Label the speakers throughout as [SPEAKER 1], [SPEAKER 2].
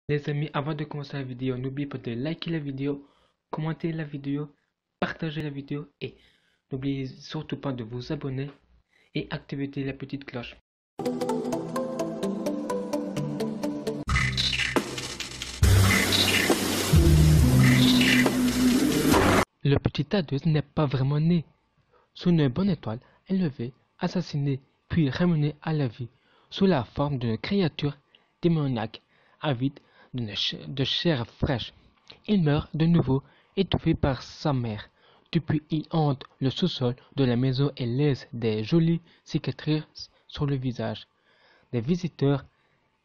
[SPEAKER 1] Les amis, avant de commencer la vidéo, n'oubliez pas de liker la vidéo, commenter la vidéo, partager la vidéo et n'oubliez surtout pas de vous abonner et activer la petite cloche. Le petit Thaddeus n'est pas vraiment né. Sous une bonne étoile, élevé, assassiné, puis ramené à la vie, sous la forme d'une créature démoniaque, avide de chair fraîche. Il meurt de nouveau, étouffé par sa mère. Depuis, il hante le sous-sol de la maison et laisse des jolies cicatrices sur le visage. Des visiteurs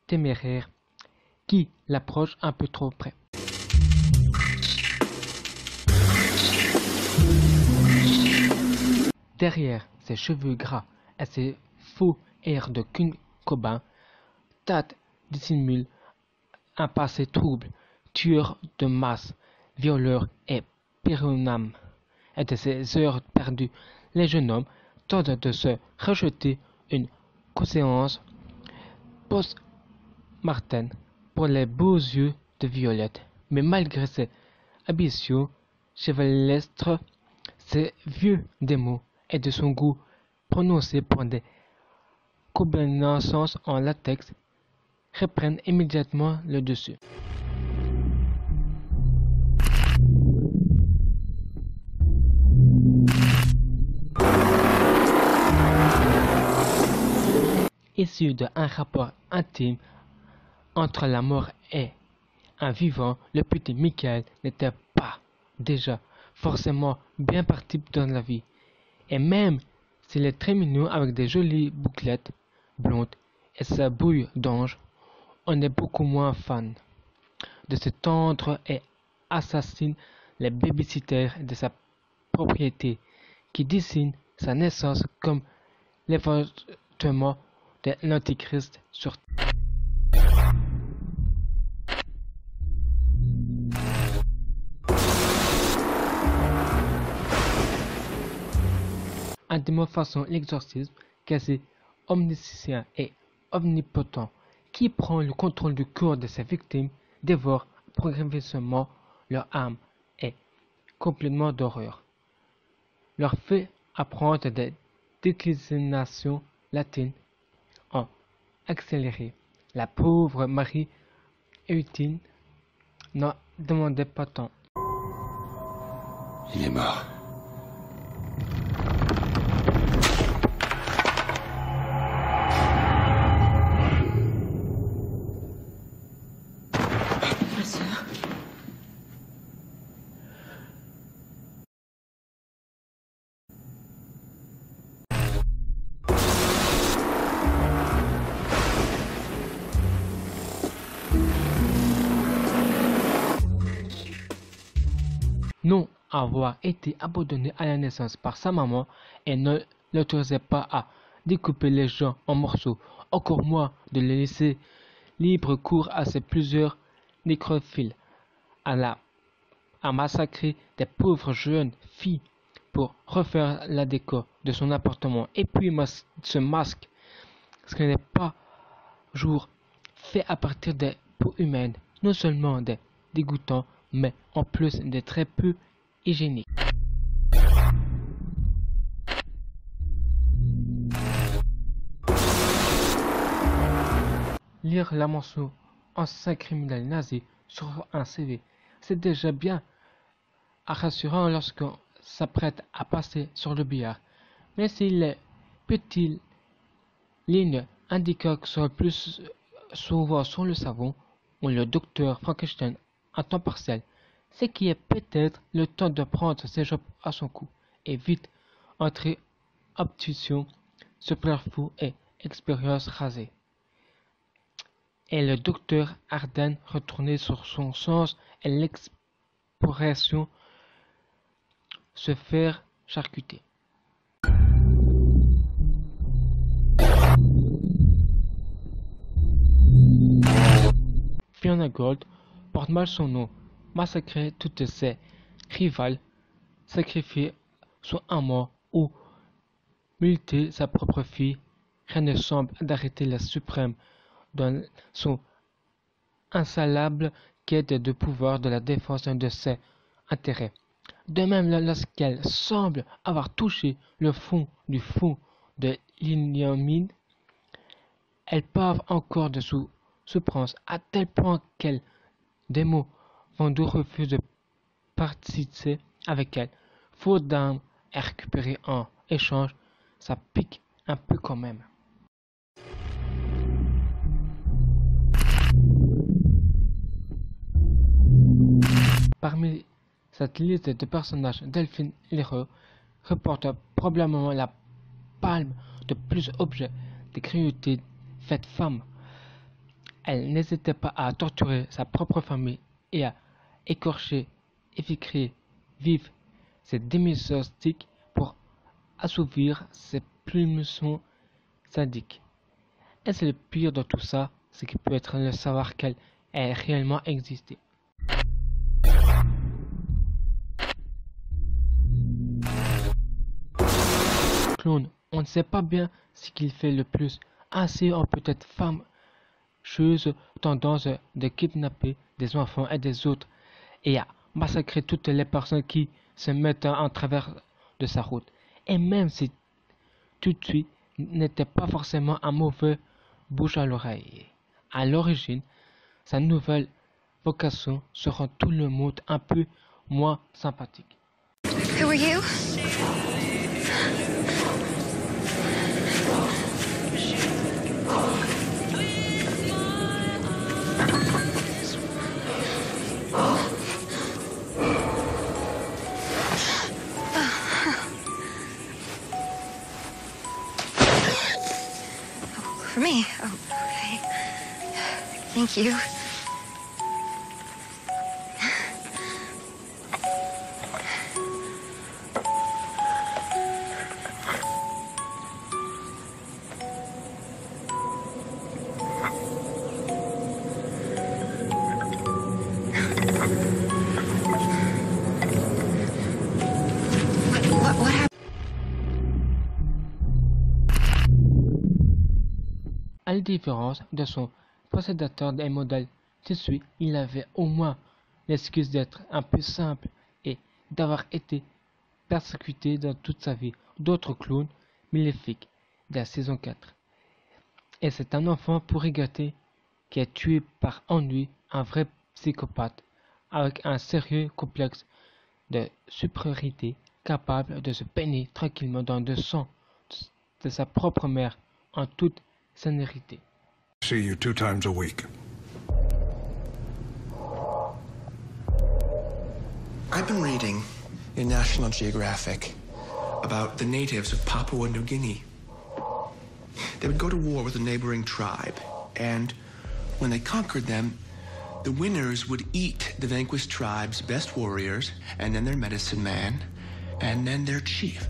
[SPEAKER 1] téméraires qui l'approchent un peu trop près. Derrière ses cheveux gras et ses faux airs de concubin, Tad dissimule un passé trouble, tueur de masse, violeur et pyronome. Et de ces heures perdues, les jeunes hommes tentent de se rejeter une conscience post-martaine pour les beaux yeux de Violette. Mais malgré ses ambitions chevaleresques, ses vieux démons et de son goût prononcé pour des combinaisons en latex reprennent immédiatement le dessus. Issu d'un rapport intime entre la mort et un vivant, le petit Michael n'était pas déjà forcément bien parti dans la vie. Et même s'il est très mignon avec des jolies bouclettes blondes et sa bouille d'ange, on est beaucoup moins fan de ce tendre et assassine les babysitters de sa propriété, qui dessine sa naissance comme l'éventement de l'Antichrist sur terre. Un démon façon l'exorcisme, quasi omniscient et omnipotent, qui prend le contrôle du corps de ses victimes, dévore progressivement leur âme et complètement d'horreur. Leur fait apprendre des déclinations latines en accéléré. La pauvre Marie Eutine n'en demandait pas tant.
[SPEAKER 2] Il est mort.
[SPEAKER 3] Ma sœur.
[SPEAKER 1] Non avoir été abandonné à la naissance par sa maman et ne l'autorisait pas à découper les gens en morceaux, encore moins de les laisser libre cours à ces plusieurs nécrophiles, à massacrer des pauvres jeunes filles pour refaire la déco de son appartement, et puis ce masque, ce qui n'est pas jour fait à partir des peaux humaines, non seulement des dégoûtants, mais en plus des très peu hygiéniques. Lire la mention ancien criminel nazi sur un CV, c'est déjà bien rassurant lorsqu'on s'apprête à passer sur le billard. Mais si les petites lignes indiquent que ce plus souvent sur le savon ou le docteur Frankenstein à temps partiel, c'est qu'il est peut-être le temps de prendre ses jobs à son cou et vite entrer obtuition, superflu et expérience rasée. Et le docteur Arden retourné sur son sens et l'expression se faire charcuter. Fiona Gold porte mal son nom, massacrer toutes ses rivales, sacrifier son amant ou muter sa propre fille, rien ne semble d'arrêter la suprême dans son insalable quête de pouvoir de la défense de ses intérêts. De même, lorsqu'elle semble avoir touché le fond de l'ignominie, elle pave encore de souffrance à tel point qu'elle, des mots, Vendoux refuse de participer avec elle, faute d'armes à récupérer en échange. Ça pique un peu quand même. Parmi cette liste de personnages, Delphine Leroux reporte probablement la palme de plus objets de cruauté faite femme. Elle n'hésitait pas à torturer sa propre famille et à écorcher, effrayer, vivre ses demi-sorciques pour assouvir ses pulsions sadiques. Et c'est le pire de tout ça, ce qui peut être le savoir qu'elle ait réellement existé. Clown, on ne sait pas bien ce qu'il fait le plus. Ainsi, on peut être fâcheuse tendance de kidnapper des enfants et des autres et à massacrer toutes les personnes qui se mettent en travers de sa route. Et même si tout de suite n'était pas forcément un mauvais bouche à l'oreille. À l'origine, sa nouvelle vocation se rend tout le monde un peu moins sympathique.
[SPEAKER 2] Who are you? For me? Oh, okay. Thank you. What happened?
[SPEAKER 1] À la différence de son précédateur des modèles tissus, il avait au moins l'excuse d'être un peu simple et d'avoir été persécuté dans toute sa vie d'autres clowns maléfiques de la saison 4. Et c'est un enfant pourri gâté qui est tué par ennui, un vrai psychopathe avec un sérieux complexe de supériorité capable de se baigner tranquillement dans le sang de sa propre mère en toute sénérité.
[SPEAKER 3] See you 2 times a week.
[SPEAKER 4] I've been reading in National Geographic about the natives of Papua New Guinea. They would go to war with a neighboring tribe, and when they conquered them, the winners would eat the vanquished tribe's best warriors, and then their medicine man, and then their chief.